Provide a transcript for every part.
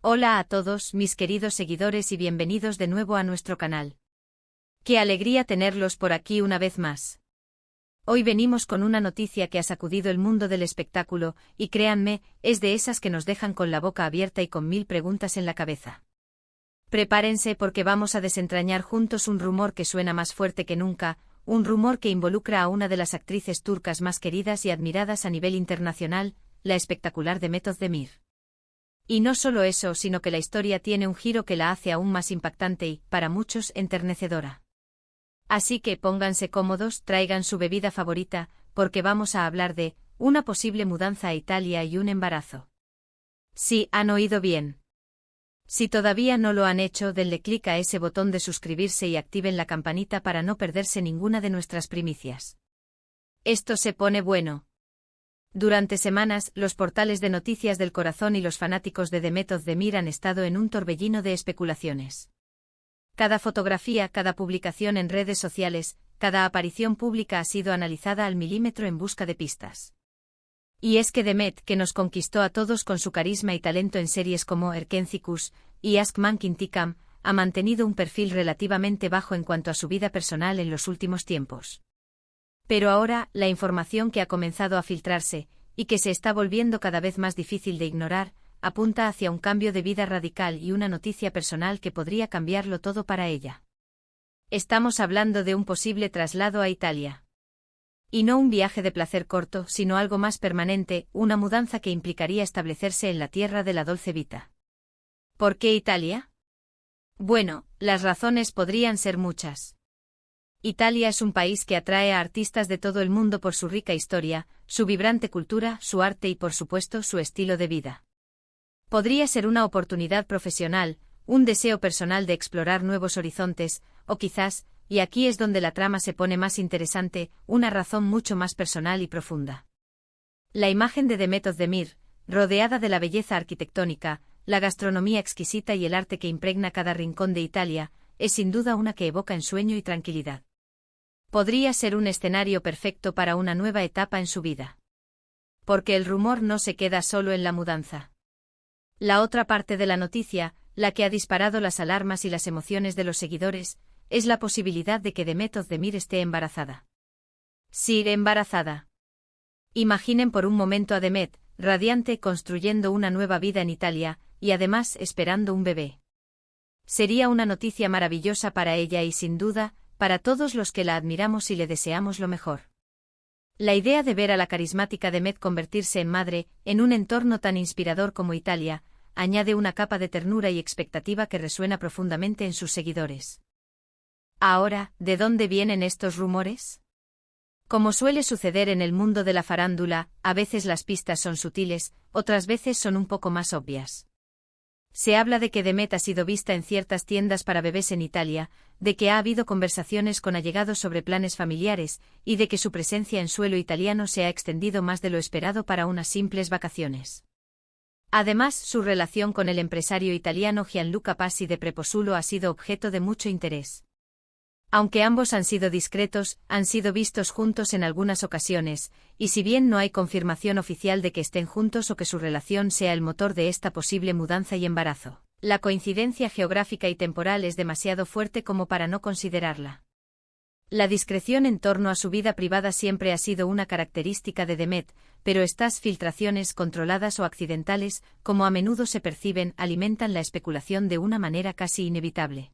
Hola a todos mis queridos seguidores y bienvenidos de nuevo a nuestro canal. Qué alegría tenerlos por aquí una vez más. Hoy venimos con una noticia que ha sacudido el mundo del espectáculo, y créanme, es de esas que nos dejan con la boca abierta y con mil preguntas en la cabeza. Prepárense porque vamos a desentrañar juntos un rumor que suena más fuerte que nunca, un rumor que involucra a una de las actrices turcas más queridas y admiradas a nivel internacional, la espectacular Demet Özdemir. Y no solo eso, sino que la historia tiene un giro que la hace aún más impactante y, para muchos, enternecedora. Así que pónganse cómodos, traigan su bebida favorita, porque vamos a hablar de una posible mudanza a Italia y un embarazo. Sí, han oído bien. Si todavía no lo han hecho, denle clic a ese botón de suscribirse y activen la campanita para no perderse ninguna de nuestras primicias. Esto se pone bueno. Durante semanas, los portales de noticias del corazón y los fanáticos de Demet Özdemir han estado en un torbellino de especulaciones. Cada fotografía, cada publicación en redes sociales, cada aparición pública ha sido analizada al milímetro en busca de pistas. Y es que Demet, que nos conquistó a todos con su carisma y talento en series como Erkencikus y Ask Mank Intikam, ha mantenido un perfil relativamente bajo en cuanto a su vida personal en los últimos tiempos. Pero ahora, la información que ha comenzado a filtrarse, y que se está volviendo cada vez más difícil de ignorar, apunta hacia un cambio de vida radical y una noticia personal que podría cambiarlo todo para ella. Estamos hablando de un posible traslado a Italia. Y no un viaje de placer corto, sino algo más permanente, una mudanza que implicaría establecerse en la tierra de la Dolce Vita. ¿Por qué Italia? Bueno, las razones podrían ser muchas. Italia es un país que atrae a artistas de todo el mundo por su rica historia, su vibrante cultura, su arte y por supuesto su estilo de vida. Podría ser una oportunidad profesional, un deseo personal de explorar nuevos horizontes, o quizás, y aquí es donde la trama se pone más interesante, una razón mucho más personal y profunda. La imagen de Demet Özdemir, rodeada de la belleza arquitectónica, la gastronomía exquisita y el arte que impregna cada rincón de Italia, es sin duda una que evoca ensueño y tranquilidad. Podría ser un escenario perfecto para una nueva etapa en su vida. Porque el rumor no se queda solo en la mudanza. La otra parte de la noticia, la que ha disparado las alarmas y las emociones de los seguidores, es la posibilidad de que Demet Özdemir esté embarazada. Sí, embarazada. Imaginen por un momento a Demet, radiante, construyendo una nueva vida en Italia, y además esperando un bebé. Sería una noticia maravillosa para ella y sin duda, para todos los que la admiramos y le deseamos lo mejor. La idea de ver a la carismática Demet convertirse en madre, en un entorno tan inspirador como Italia, añade una capa de ternura y expectativa que resuena profundamente en sus seguidores. Ahora, ¿de dónde vienen estos rumores? Como suele suceder en el mundo de la farándula, a veces las pistas son sutiles, otras veces son un poco más obvias. Se habla de que Demet ha sido vista en ciertas tiendas para bebés en Italia, de que ha habido conversaciones con allegados sobre planes familiares, y de que su presencia en suelo italiano se ha extendido más de lo esperado para unas simples vacaciones. Además, su relación con el empresario italiano Gianluca Passi de Preposulo ha sido objeto de mucho interés. Aunque ambos han sido discretos, han sido vistos juntos en algunas ocasiones, y si bien no hay confirmación oficial de que estén juntos o que su relación sea el motor de esta posible mudanza y embarazo, la coincidencia geográfica y temporal es demasiado fuerte como para no considerarla. La discreción en torno a su vida privada siempre ha sido una característica de Demet, pero estas filtraciones controladas o accidentales, como a menudo se perciben, alimentan la especulación de una manera casi inevitable.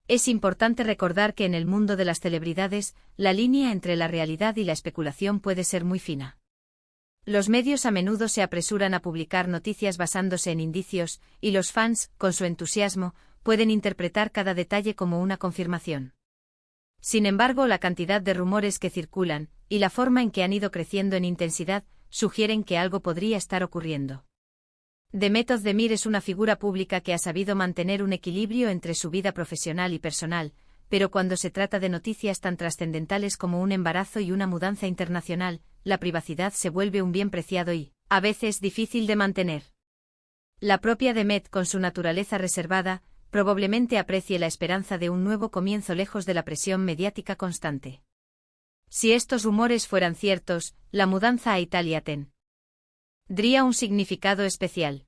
Es importante recordar que en el mundo de las celebridades, la línea entre la realidad y la especulación puede ser muy fina. Los medios a menudo se apresuran a publicar noticias basándose en indicios, y los fans, con su entusiasmo, pueden interpretar cada detalle como una confirmación. Sin embargo, la cantidad de rumores que circulan, y la forma en que han ido creciendo en intensidad, sugieren que algo podría estar ocurriendo. Demet Özdemir es una figura pública que ha sabido mantener un equilibrio entre su vida profesional y personal, pero cuando se trata de noticias tan trascendentales como un embarazo y una mudanza internacional, la privacidad se vuelve un bien preciado y, a veces, difícil de mantener. La propia Demet, con su naturaleza reservada, probablemente aprecie la esperanza de un nuevo comienzo lejos de la presión mediática constante. Si estos rumores fueran ciertos, la mudanza a Italia tendría un significado especial.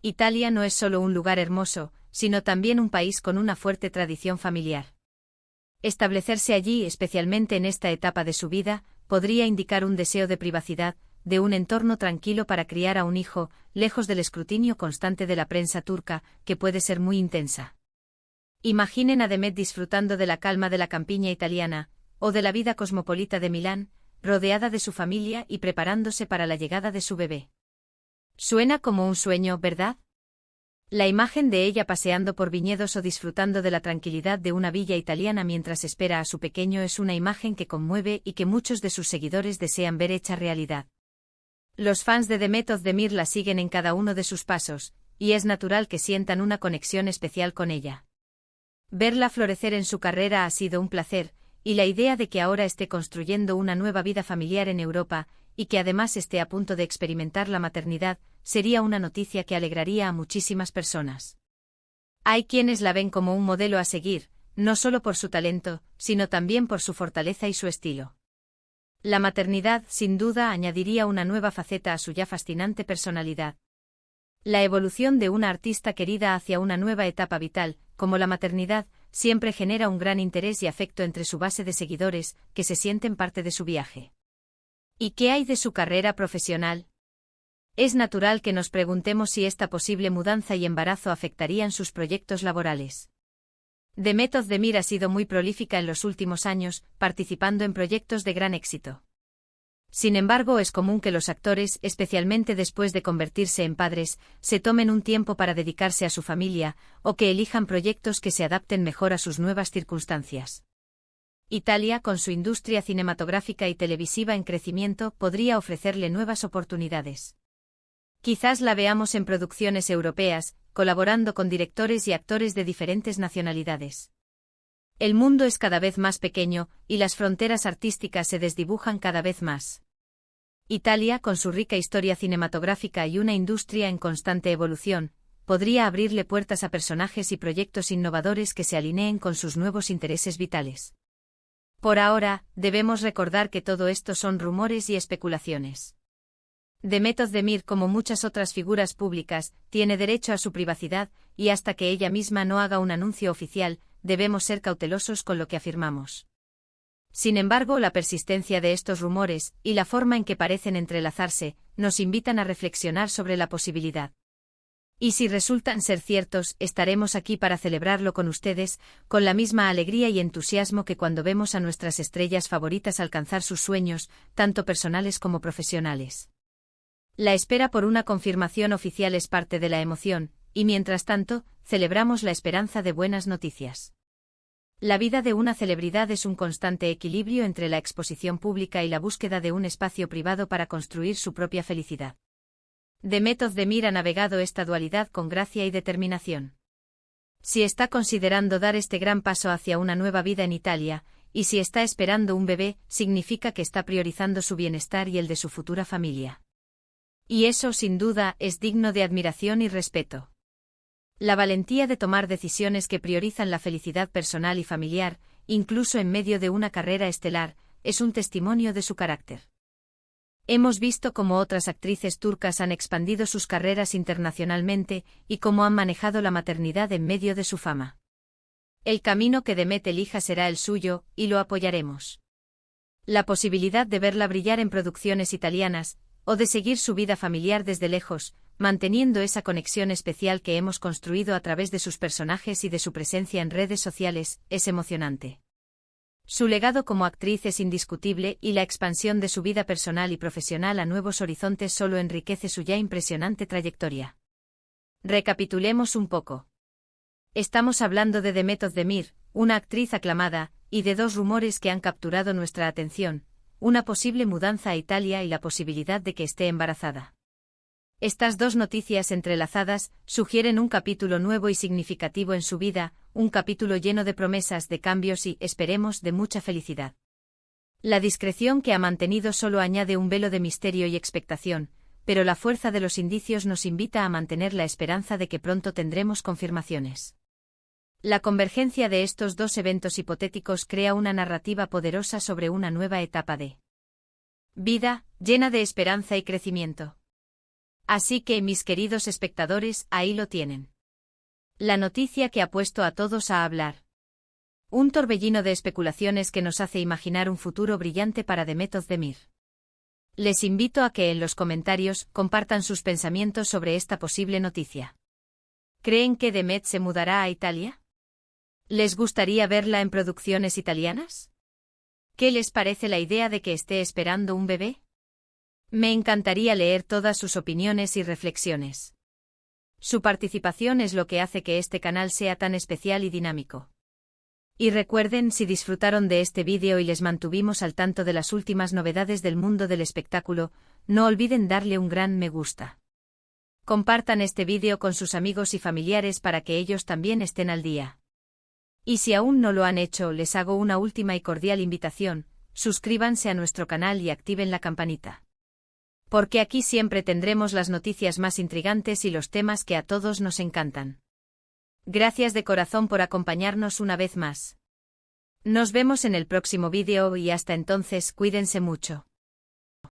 Italia no es solo un lugar hermoso, sino también un país con una fuerte tradición familiar. Establecerse allí, especialmente en esta etapa de su vida, podría indicar un deseo de privacidad, de un entorno tranquilo para criar a un hijo, lejos del escrutinio constante de la prensa turca, que puede ser muy intensa. Imaginen a Demet disfrutando de la calma de la campiña italiana, o de la vida cosmopolita de Milán, rodeada de su familia y preparándose para la llegada de su bebé. Suena como un sueño, ¿verdad? La imagen de ella paseando por viñedos o disfrutando de la tranquilidad de una villa italiana mientras espera a su pequeño es una imagen que conmueve y que muchos de sus seguidores desean ver hecha realidad. Los fans de Demet Özdemir la siguen en cada uno de sus pasos, y es natural que sientan una conexión especial con ella. Verla florecer en su carrera ha sido un placer, y la idea de que ahora esté construyendo una nueva vida familiar en Europa, y que además esté a punto de experimentar la maternidad, sería una noticia que alegraría a muchísimas personas. Hay quienes la ven como un modelo a seguir, no solo por su talento, sino también por su fortaleza y su estilo. La maternidad, sin duda, añadiría una nueva faceta a su ya fascinante personalidad. La evolución de una artista querida hacia una nueva etapa vital, como la maternidad, siempre genera un gran interés y afecto entre su base de seguidores, que se sienten parte de su viaje. ¿Y qué hay de su carrera profesional? Es natural que nos preguntemos si esta posible mudanza y embarazo afectarían sus proyectos laborales. Demet Özdemir ha sido muy prolífica en los últimos años, participando en proyectos de gran éxito. Sin embargo, es común que los actores, especialmente después de convertirse en padres, se tomen un tiempo para dedicarse a su familia, o que elijan proyectos que se adapten mejor a sus nuevas circunstancias. Italia, con su industria cinematográfica y televisiva en crecimiento, podría ofrecerle nuevas oportunidades. Quizás la veamos en producciones europeas, colaborando con directores y actores de diferentes nacionalidades. El mundo es cada vez más pequeño, y las fronteras artísticas se desdibujan cada vez más. Italia, con su rica historia cinematográfica y una industria en constante evolución, podría abrirle puertas a personajes y proyectos innovadores que se alineen con sus nuevos intereses vitales. Por ahora, debemos recordar que todo esto son rumores y especulaciones. Demet Özdemir, como muchas otras figuras públicas, tiene derecho a su privacidad, y hasta que ella misma no haga un anuncio oficial, debemos ser cautelosos con lo que afirmamos. Sin embargo, la persistencia de estos rumores, y la forma en que parecen entrelazarse, nos invitan a reflexionar sobre la posibilidad. Y si resultan ser ciertos, estaremos aquí para celebrarlo con ustedes, con la misma alegría y entusiasmo que cuando vemos a nuestras estrellas favoritas alcanzar sus sueños, tanto personales como profesionales. La espera por una confirmación oficial es parte de la emoción, y mientras tanto, celebramos la esperanza de buenas noticias. La vida de una celebridad es un constante equilibrio entre la exposición pública y la búsqueda de un espacio privado para construir su propia felicidad. Demet Özdemir ha navegado esta dualidad con gracia y determinación. Si está considerando dar este gran paso hacia una nueva vida en Italia, y si está esperando un bebé, significa que está priorizando su bienestar y el de su futura familia. Y eso, sin duda, es digno de admiración y respeto. La valentía de tomar decisiones que priorizan la felicidad personal y familiar, incluso en medio de una carrera estelar, es un testimonio de su carácter. Hemos visto cómo otras actrices turcas han expandido sus carreras internacionalmente y cómo han manejado la maternidad en medio de su fama. El camino que Demet elija será el suyo, y lo apoyaremos. La posibilidad de verla brillar en producciones italianas, o de seguir su vida familiar desde lejos, manteniendo esa conexión especial que hemos construido a través de sus personajes y de su presencia en redes sociales, es emocionante. Su legado como actriz es indiscutible y la expansión de su vida personal y profesional a nuevos horizontes solo enriquece su ya impresionante trayectoria. Recapitulemos un poco. Estamos hablando de Demet Özdemir, una actriz aclamada, y de dos rumores que han capturado nuestra atención: una posible mudanza a Italia y la posibilidad de que esté embarazada. Estas dos noticias entrelazadas sugieren un capítulo nuevo y significativo en su vida, un capítulo lleno de promesas, de cambios y, esperemos, de mucha felicidad. La discreción que ha mantenido solo añade un velo de misterio y expectación, pero la fuerza de los indicios nos invita a mantener la esperanza de que pronto tendremos confirmaciones. La convergencia de estos dos eventos hipotéticos crea una narrativa poderosa sobre una nueva etapa de vida, llena de esperanza y crecimiento. Así que, mis queridos espectadores, ahí lo tienen. La noticia que ha puesto a todos a hablar. Un torbellino de especulaciones que nos hace imaginar un futuro brillante para Demet Özdemir. Les invito a que en los comentarios compartan sus pensamientos sobre esta posible noticia. ¿Creen que Demet se mudará a Italia? ¿Les gustaría verla en producciones italianas? ¿Qué les parece la idea de que esté esperando un bebé? Me encantaría leer todas sus opiniones y reflexiones. Su participación es lo que hace que este canal sea tan especial y dinámico. Y recuerden, si disfrutaron de este vídeo y les mantuvimos al tanto de las últimas novedades del mundo del espectáculo, no olviden darle un gran me gusta. Compartan este vídeo con sus amigos y familiares para que ellos también estén al día. Y si aún no lo han hecho, les hago una última y cordial invitación: suscríbanse a nuestro canal y activen la campanita. Porque aquí siempre tendremos las noticias más intrigantes y los temas que a todos nos encantan. Gracias de corazón por acompañarnos una vez más. Nos vemos en el próximo vídeo y hasta entonces cuídense mucho.